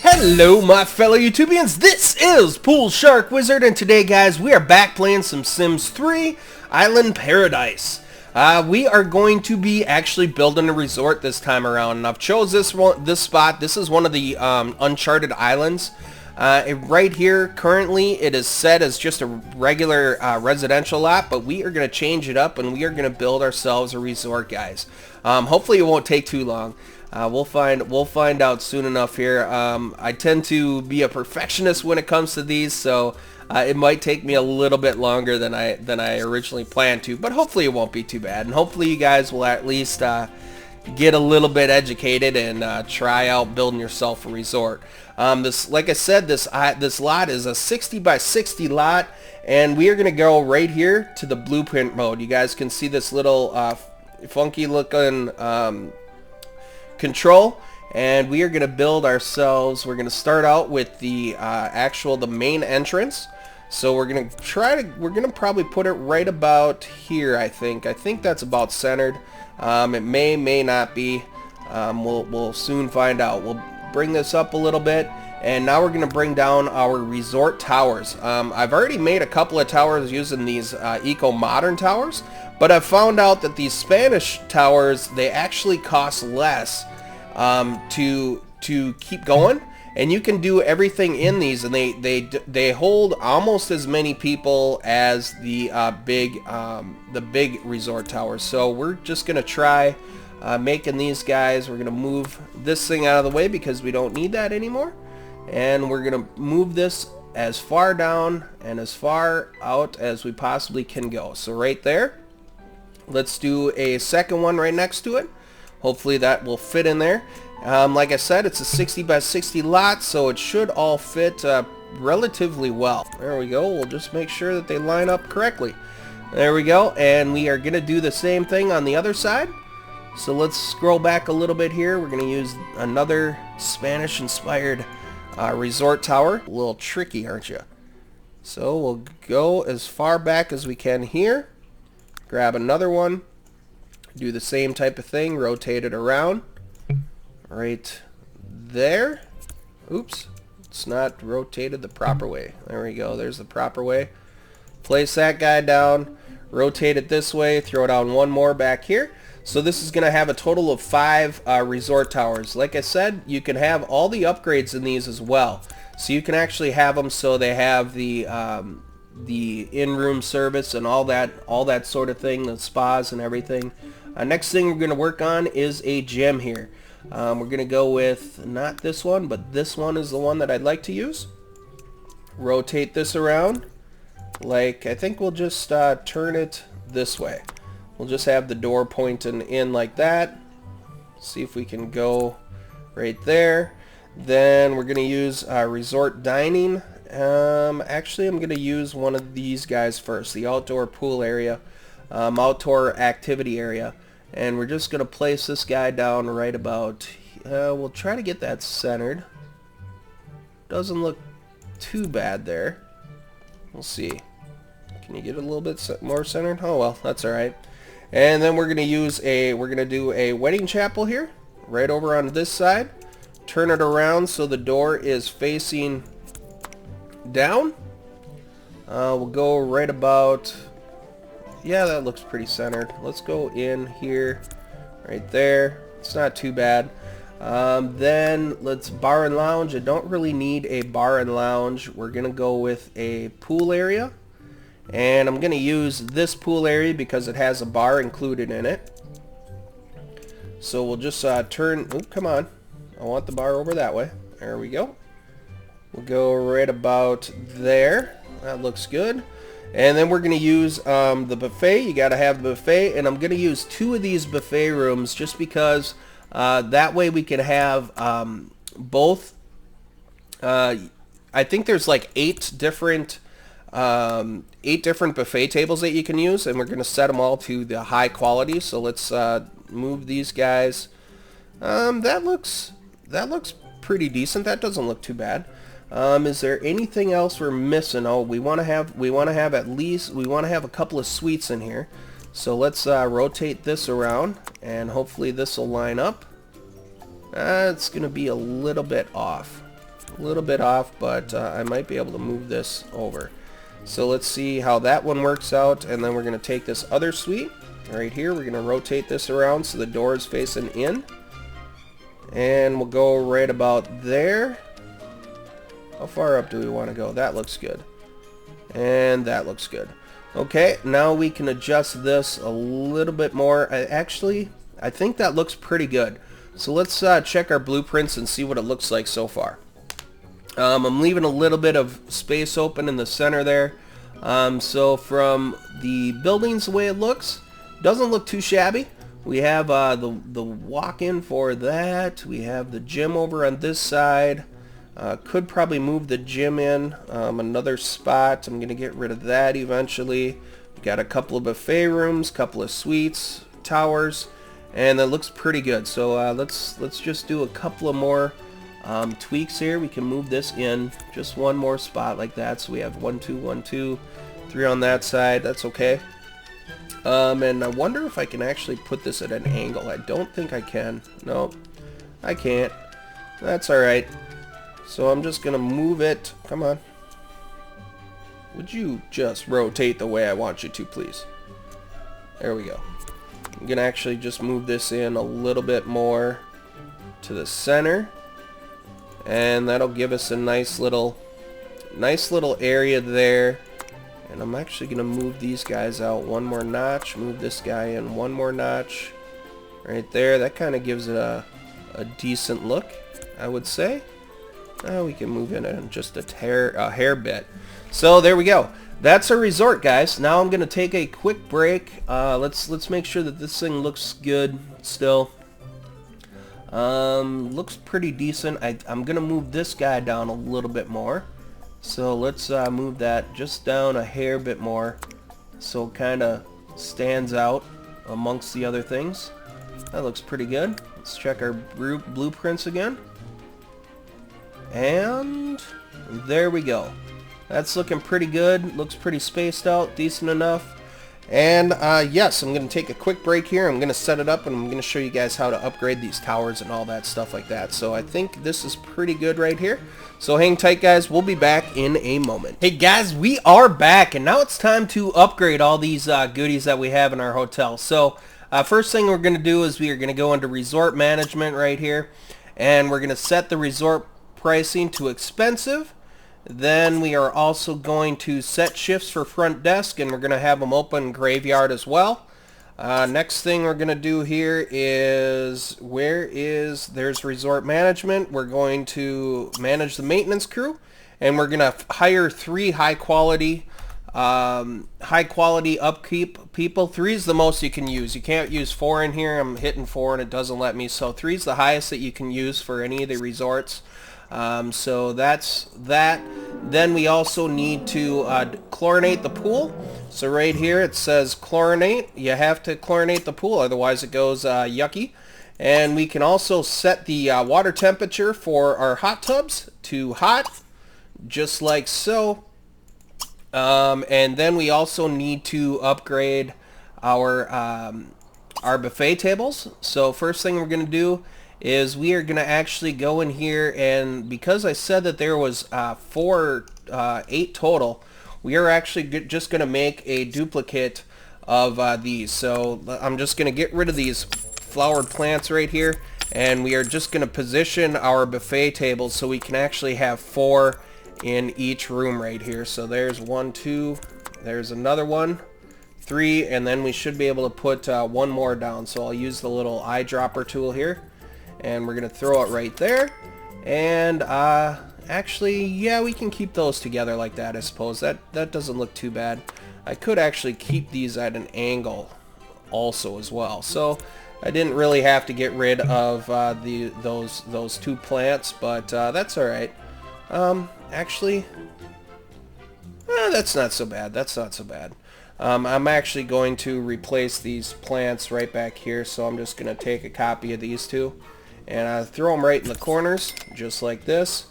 Hello my fellow YouTubians, this is PoolSharkWizard, and today guys we are back playing some Sims 3 Island Paradise. We are going to be actually building a resort this time around, and I've chose this spot. This is one of the uncharted islands. Right here currently it is set as just a regular residential lot, but we are going to change it up and we are going to build ourselves a resort, guys. Hopefully it won't take too long. We'll find out soon enough here. I tend to be a perfectionist when it comes to these, so it might take me a little bit longer than I originally planned to, but hopefully it won't be too bad, and hopefully you guys will at least get a little bit educated and try out building yourself a resort. Like I said, this lot is a 60 by 60 lot, and we are gonna go right here to the blueprint mode. You guys can see this little funky looking control, and we are going to build ourselves. We're going to start out with the the main entrance. So we're going to probably put it right about here. I think that's about centered. It may not be. We'll soon find out. We'll bring this up a little bit, and now we're going to bring down our resort towers. I've already made a couple of towers using these eco-modern towers, but I've found out that these Spanish towers, they actually cost less to keep going, and you can do everything in these, and they hold almost as many people as the big resort towers. So we're just gonna try making these guys. We're gonna move this thing out of the way because we don't need that anymore, and we're gonna move this as far down and as far out as we possibly can go. So right there. Let's do a second one right next to it. Hopefully that will fit in there. Like I said, it's a 60 by 60 lot, so it should all fit relatively well. There we go. We'll just make sure that they line up correctly. There we go. And we are going to do the same thing on the other side. So let's scroll back a little bit here. We're going to use another Spanish-inspired resort tower. A little tricky, aren't you? So we'll go as far back as we can here. Grab another one, do the same type of thing, rotate it around right there. Oops, it's not rotated the proper way. There we go, there's the proper way. Place that guy down, rotate it this way, throw down one more back here. So this is going to have a total of 5 resort towers. Like I said, you can have all the upgrades in these as well. So you can actually have them so they have the in-room service and all that sort of thing, the spas and everything. Next thing we're going to work on is a gym here. We're going to go with not this one, but this one is the one that I'd like to use. Rotate this around. I think we'll just turn it this way. We'll just have the door pointing in like that. See if we can go right there. Then we're going to use resort dining. Actually, I'm going to use one of these guys first, the outdoor pool area, outdoor activity area, and we're just going to place this guy down right about, we'll try to get that centered. Doesn't look too bad there. We'll see. Can you get it a little bit more centered? Oh well, that's alright. And then we're going to do a wedding chapel here, right over on this side. Turn it around so the door is facing down. We'll go right about, yeah, that looks pretty centered. Let's go in here, right there. It's not too bad. Then let's bar and lounge. I don't really need a bar and lounge. We're gonna go with a pool area, and I'm gonna use this pool area because it has a bar included in it. So we'll just turn, oh come on, I want the bar over that way. There we go. We'll go right about there. That looks good. And then we're going to use the buffet. You got to have the buffet. And I'm going to use 2 of these buffet rooms just because that way we can have both. I think there's like 8 different buffet tables that you can use. And we're going to set them all to the high quality. So let's move these guys. That looks pretty decent. That doesn't look too bad. Is there anything else we're missing? Oh, we want to have a couple of suites in here. So let's rotate this around, and hopefully this will line up. It's going to be a little bit off. But I might be able to move this over. So let's see how that one works out, and then we're going to take this other suite right here. We're going to rotate this around so the door is facing in. And we'll go right about there. How far up do we want to go? That looks good. And that looks good. Okay, now we can adjust this a little bit more. I think that looks pretty good. So let's check our blueprints and see what it looks like so far. I'm leaving a little bit of space open in the center there. So from the buildings, the way it looks, doesn't look too shabby. We have the walk-in for that. We have the gym over on this side. Could probably move the gym in another spot. I'm going to get rid of that eventually. We've got a couple of buffet rooms, couple of suites, towers, and that looks pretty good. So let's just do a couple of more tweaks here. We can move this in just one more spot like that. So we have 1, 2, 1, 2, 3 on that side. That's okay. And I wonder if I can actually put this at an angle. I don't think I can. No, I can't. That's alright. So I'm just going to move it. Come on. Would you just rotate the way I want you to, please? There we go. I'm going to actually just move this in a little bit more to the center. And that'll give us a nice little area there. And I'm actually going to move these guys out one more notch. Move this guy in one more notch. Right there. That kind of gives it a decent look, I would say. We can move in just a hair bit. So there we go. That's our resort, guys. Now I'm going to take a quick break. Let's make sure that this thing looks good still. Looks pretty decent. I'm going to move this guy down a little bit more. So let's move that just down a hair bit more so it kind of stands out amongst the other things. That looks pretty good. Let's check our blueprints again. And there we go. That's looking pretty good. Looks pretty spaced out, decent enough. And yes, I'm going to take a quick break here. I'm going to set it up and I'm going to show you guys how to upgrade these towers and all that stuff like that. So I think this is pretty good right here. So hang tight, guys. We'll be back in a moment. Hey guys, we are back and now it's time to upgrade all these goodies that we have in our hotel. So first thing we're going to do is we are going to go into resort management right here. And we're going to set the resort pricing to expensive. Then we are also going to set shifts for front desk, and we're going to have them open graveyard as well. Next thing we're going to do here is, there's resort management. We're going to manage the maintenance crew, and we're going to hire 3 high quality upkeep people. 3 is the most you can use. You can't use 4 in here. I'm hitting 4 and it doesn't let me. So 3 is the highest that you can use for any of the resorts. So that's that. Then we also need to chlorinate the pool. So right here it says chlorinate. You have to chlorinate the pool, otherwise it goes yucky. And we can also set the water temperature for our hot tubs to hot, just like so. And then we also need to upgrade our buffet tables. So first thing we're going to do is we are going to actually go in here, and because I said that there was 8 total, we are actually just going to make a duplicate of these. So I'm just going to get rid of these flowered plants right here, and we are just going to position our buffet tables so we can actually have 4 in each room right here. So there's 1, 2, there's another 1, 3, and then we should be able to put 1 more down. So I'll use the little eyedropper tool here. And we're going to throw it right there. And actually, yeah, we can keep those together like that, I suppose. That doesn't look too bad. I could actually keep these at an angle also as well. So I didn't really have to get rid of those 2 plants, but that's alright. Actually, that's not so bad. That's not so bad. I'm actually going to replace these plants right back here, so I'm just going to take a copy of these 2. And throw them right in the corners, just like this.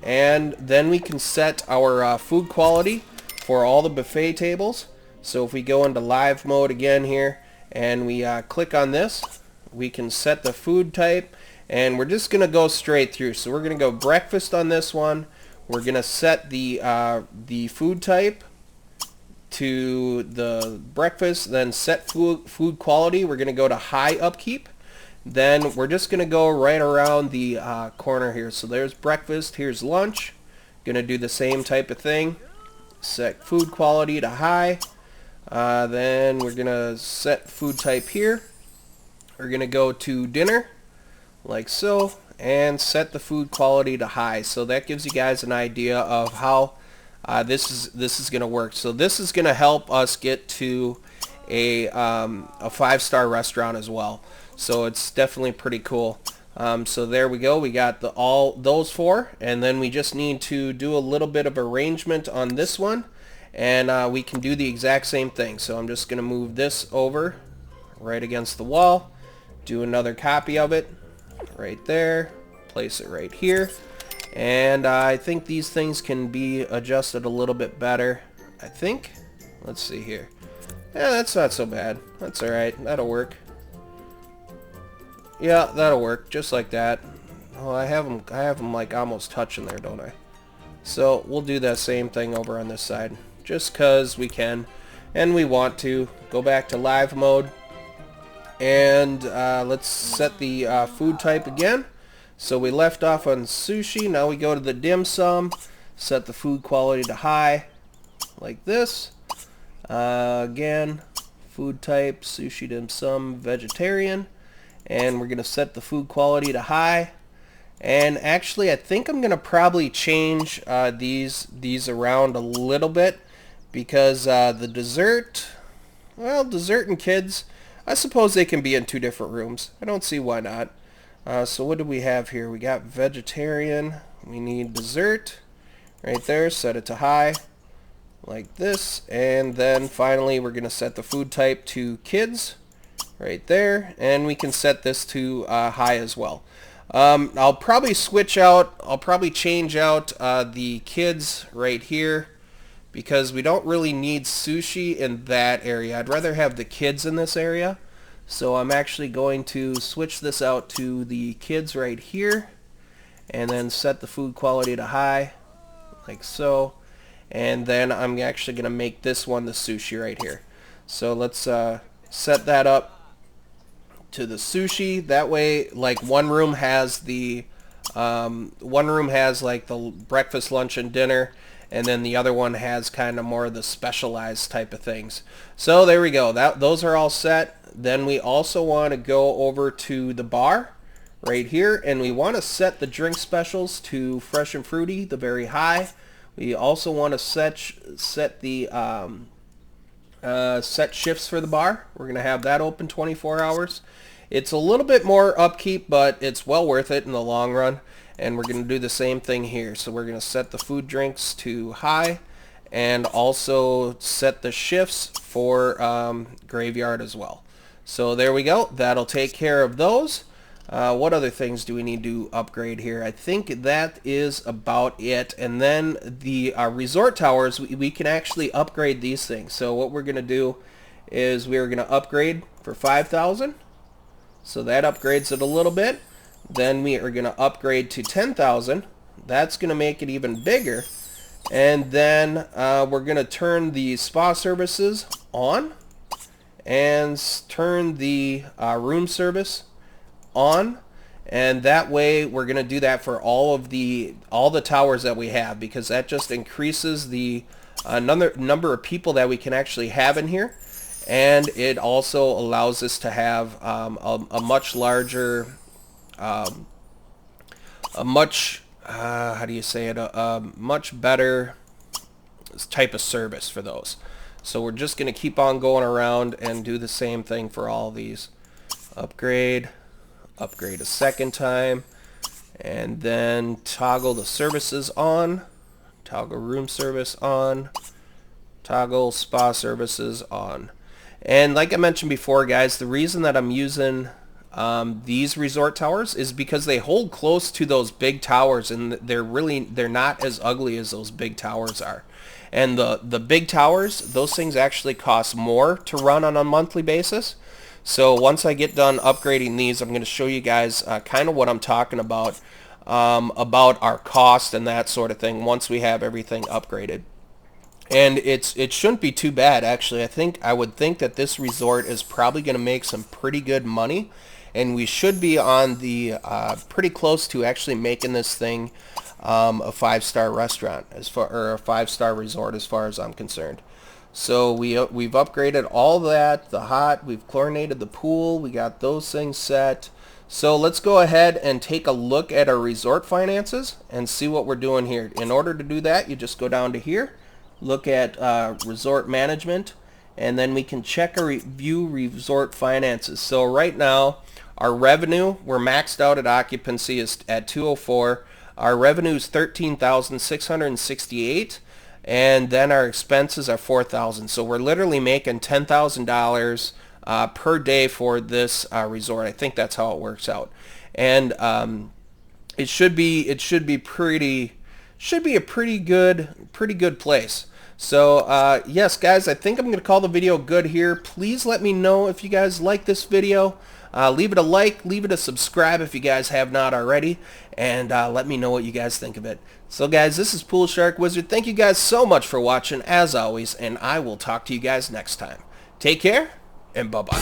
And then we can set our food quality for all the buffet tables. So if we go into live mode again here and we click on this, we can set the food type, and we're just going to go straight through. So we're going to go breakfast on this one. We're going to set the food type to the breakfast, then set food quality. We're going to go to high upkeep. Then we're just going to go right around the corner here. So there's breakfast, here's lunch. Going to do the same type of thing. Set food quality to high. Then we're going to set food type here. We're going to go to dinner, like so, and set the food quality to high. So that gives you guys an idea of how this is going to work. So this is going to help us get to a 5-star restaurant as well. So it's definitely pretty cool. So there we go. We got all those 4, and then we just need to do a little bit of arrangement on this one, and we can do the exact same thing. So I'm just going to move this over right against the wall, do another copy of it right there, place it right here, and I think these things can be adjusted a little bit better. I think. Let's see here. Yeah, that's not so bad. That's alright. That'll work. Yeah, that'll work, just like that. Oh, I have them like almost touching there, don't I? So we'll do that same thing over on this side, just cause we can, and we want to. Go back to live mode, and let's set the food type again. So we left off on sushi. Now we go to the dim sum, set the food quality to high, like this. Again, food type sushi dim sum vegetarian. And we're going to set the food quality to high. And actually, I think I'm going to probably change these around a little bit, because the dessert, well, dessert and kids, I suppose they can be in 2 different rooms. I don't see why not. So what do we have here? We got vegetarian. We need dessert right there. Set it to high like this. And then finally, we're going to set the food type to kids right there, and we can set this to high as well. I'll probably change out the kids right here, because we don't really need sushi in that area. I'd rather have the kids in this area. So I'm actually going to switch this out to the kids right here, and then set the food quality to high, like so. And then I'm actually going to make this one the sushi right here. So let's set that up to the sushi. That way, like, one room has like the breakfast, lunch, and dinner, and then the other one has kind of more of the specialized type of things. So there we go. Those are all set. Then we also want to go over to the bar right here, and we want to set the drink specials to fresh and fruity, the very high. We also want to set the set shifts for the bar. We're going to have that open 24 hours. It's a little bit more upkeep, but it's well worth it in the long run. And we're going to do the same thing here. So we're going to set the food drinks to high, and also set the shifts for graveyard as well. So there we go. That'll take care of those. What other things do we need to upgrade here? I think that is about it. And then the resort towers, we can actually upgrade these things. So what we're going to do is we're going to upgrade for 5,000. So that upgrades it a little bit. Then we are going to upgrade to 10,000. That's going to make it even bigger. And then we're going to turn the spa services on, and turn the room service on, and that way we're going to do that for all the towers that we have, because that just increases the number of people that we can actually have in here, and it also allows us to have a much larger, how do you say it, a much better type of service for those. So we're just going to keep on going around and do the same thing for all these. Upgrade a second time, and then toggle the services on, toggle room service on, toggle spa services on. And like I mentioned before, guys, the reason that I'm using these resort towers is because they hold close to those big towers, and they're not as ugly as those big towers are. And the big towers, those things actually cost more to run on a monthly basis. So once I get done upgrading these, I'm going to show you guys kind of what I'm talking about our cost and that sort of thing once we have everything upgraded. And it shouldn't be too bad, actually. I would think that this resort is probably going to make some pretty good money, and we should be on the pretty close to actually making this thing a 5-star restaurant or a 5-star resort as far as I'm concerned. So we've upgraded all that, the hot, we've chlorinated the pool, we got those things set. So let's go ahead and take a look at our resort finances and see what we're doing here. In order to do that, you just go down to here, look at resort management, and then we can check or review resort finances. So right now our revenue, we're maxed out at occupancy is at 204. Our revenue is $13,668, and then our expenses are $4,000. So we're literally making $10,000 per day for this resort. I think that's how it works out, and it should be a pretty good place. So yes, guys, I think I'm going to call the video good here. Please let me know if you guys like this video. Leave it a like, leave it a subscribe if you guys have not already, and let me know what you guys think of it. So guys, this is PoolSharkWizard. Thank you guys so much for watching, as always, and I will talk to you guys next time. Take care, and bye-bye.